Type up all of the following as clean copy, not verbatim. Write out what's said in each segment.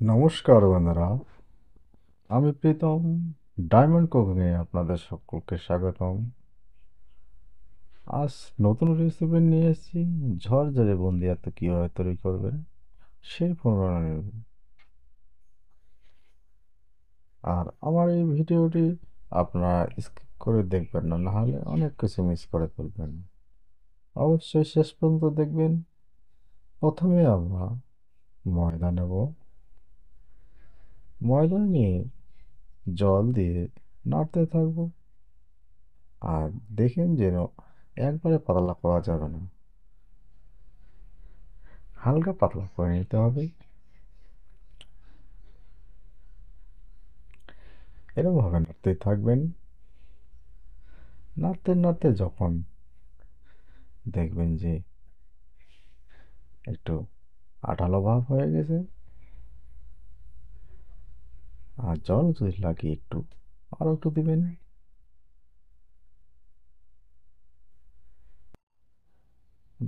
নমস্কার বন্ধুরা, আমি প্রীতম ডায়মন্ড কুকিংয়ে আপনাদের সকলকে স্বাগতম। আজ নতুন রেসিপি নিয়ে এসেছি। ঝরঝরে বুন্দিয়া তো কীভাবে তৈরি করবেন সেই প্রণালী। আর আমার এই ভিডিওটি আপনারা স্কিপ করে দেখবেন না, নাহলে অনেক কিছু মিস করে ফেলবেন। অবশ্যই শেষ পর্যন্ত দেখবেন। প্রথমে আমরা ময়দা নেব। ময়দা নিয়ে জল দিয়ে নাড়তে থাকবো। আর দেখেন যেন একবারে পাতলা করা যাবে না, হালকা পাতলা করে নিতে হবে। এরকমভাবে নাড়তেই থাকবেন। নাড়তে নাড়তে যখন দেখবেন যে একটু আঠালো ভাব হয়ে গেছে, আর জল যদি লাগে একটু আরও একটু দিবেন।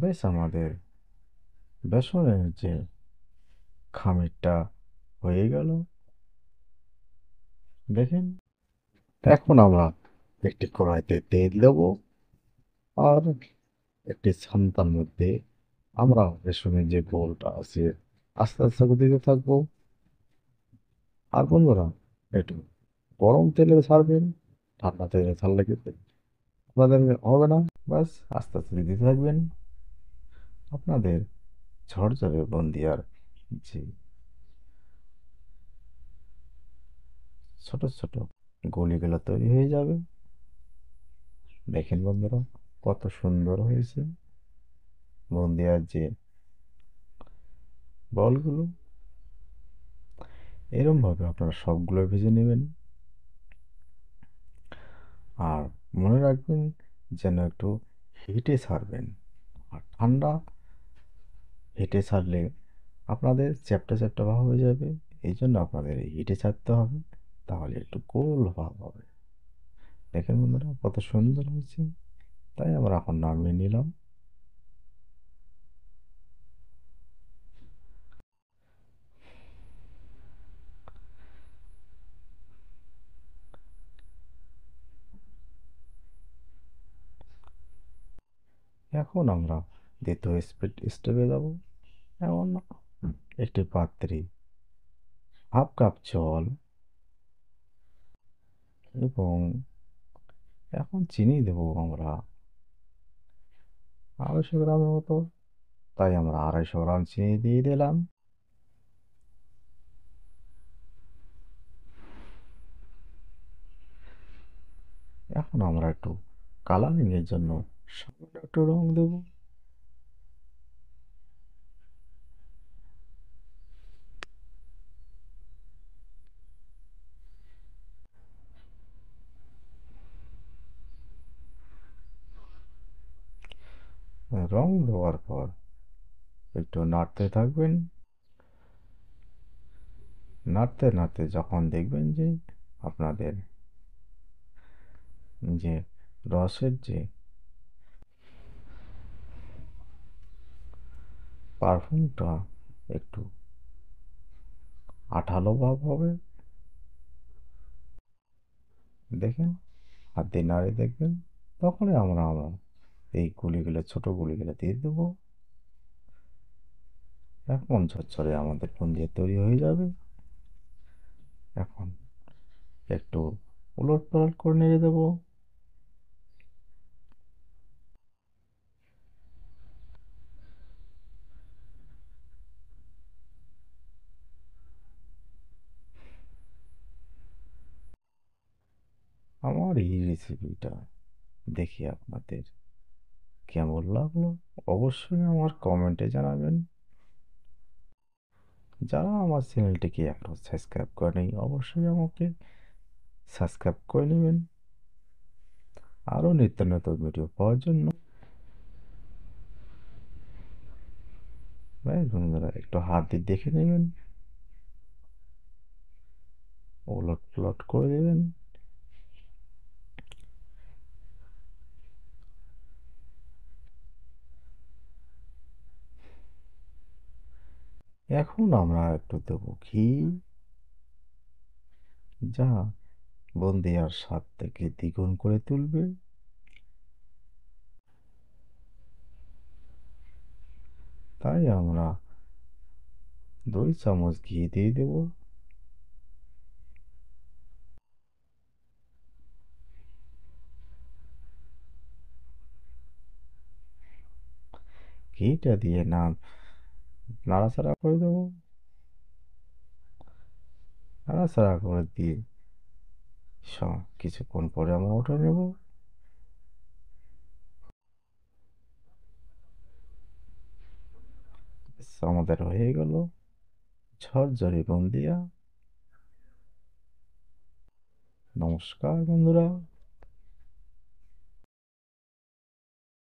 বেশ, আমাদের বেসনের যে খামিরটা হয়ে গেল দেখেন। এখন আমরা একটি কড়াইতে তেল দেব, আর একটি ছান্তার মধ্যে আমরা বেসনের যে গোলটা আছে আস্তে আস্তে করে দিতে থাকবো। আর বন্ধুরা, একটু গরম তেলে ছাড়বেন, ঠান্ডা তেলে ছাড়লে কিন্তু আপনাদের হবে না। বাস, আস্তে আস্তে দিতে থাকবেন। আপনাদের ঝরঝরে বুন্দিয়ার যে ছোট ছোট গলিগুলো তৈরি হয়ে যাবে। দেখেন বন্ধুরা, কত সুন্দর হয়েছে বুন্দিয়ার যে বলগুলো। এরম ভাবে আপনারা সবগুলো ভেজে নেবেন। আর মনে রাখবেন যেন একটু হিটে ছাড়বেন। আর ঠান্ডা হিটে ছাড়লে আপনাদের চ্যাপ্টা চ্যাপ্টা ভাব হয়ে যাবে। এই জন্য আপনাদের হিটে ছাড়তে হবে, তাহলে একটু গোল ভাব হবে। দেখেন বন্ধুরা, কত সুন্দর হয়েছে। তাই আমরা এখন নামিয়ে নিলাম। এখন আমরা দ্বিতীয় স্টেপে যাব। এমন একটি পাত্রে হাফ কাপ জল, এবং এখন চিনি দেব আমরা 250 গ্রামের মতো। তাই আমরা 250 গ্রাম চিনি দিয়ে দিলাম। এখন আমরা একটু কালারিং এর জন্য সামান্য একটু রং দেব। রং দেওয়ার পর একটু নাড়তে থাকবেন। নাড়তে নাড়তে যখন দেখবেন যে আপনাদের যে রসের যে পারফিউমটা একটু আঠালো ভাব হবে, দেখেন হাত দিয়ে নাড়িয়ে দেখবেন, তখনই আমরা এই গুলিগুলো, ছোট গুলিগুলো দিয়ে দেবো। এখন ঝরঝরে আমাদের বুন্দিয়া তৈরি হয়ে যাবে। এখন একটু উলট পালট করে নেড়ে দেবো। আমার এই রেসিপিটা দেখে আপনাদের কেমন লাগলো অবশ্যই আমার কমেন্টে জানাবেন। যারা আমার চ্যানেলটিকে এখনও সাবস্ক্রাইব করেনি, অবশ্যই আমাকে সাবস্ক্রাইব করে নেবেন আরও নিত্য নতুন ভিডিও পাওয়ার জন্য। ভাই বন্ধুরা, একটু হাত দিয়ে দেখে নেবেন, ওলট প্লট করে দেবেন। এখন আমরা একটু দেবো ঘি, যা বুন্দিয়ার স্বাদটাকে দ্বিগুণ করে তুলবে। তাই আমরা 2 চামচ ঘি দিয়ে দেব। ঘিটা দিয়ে নাড়াচাড়া করে দেবো। নাড়াচাড়া করে দিয়ে কিছুক্ষণ পরে আমরা উঠে নেব। আমাদের হয়ে গেল ঝরঝরে বুন্দিয়া। নমস্কার বন্ধুরা।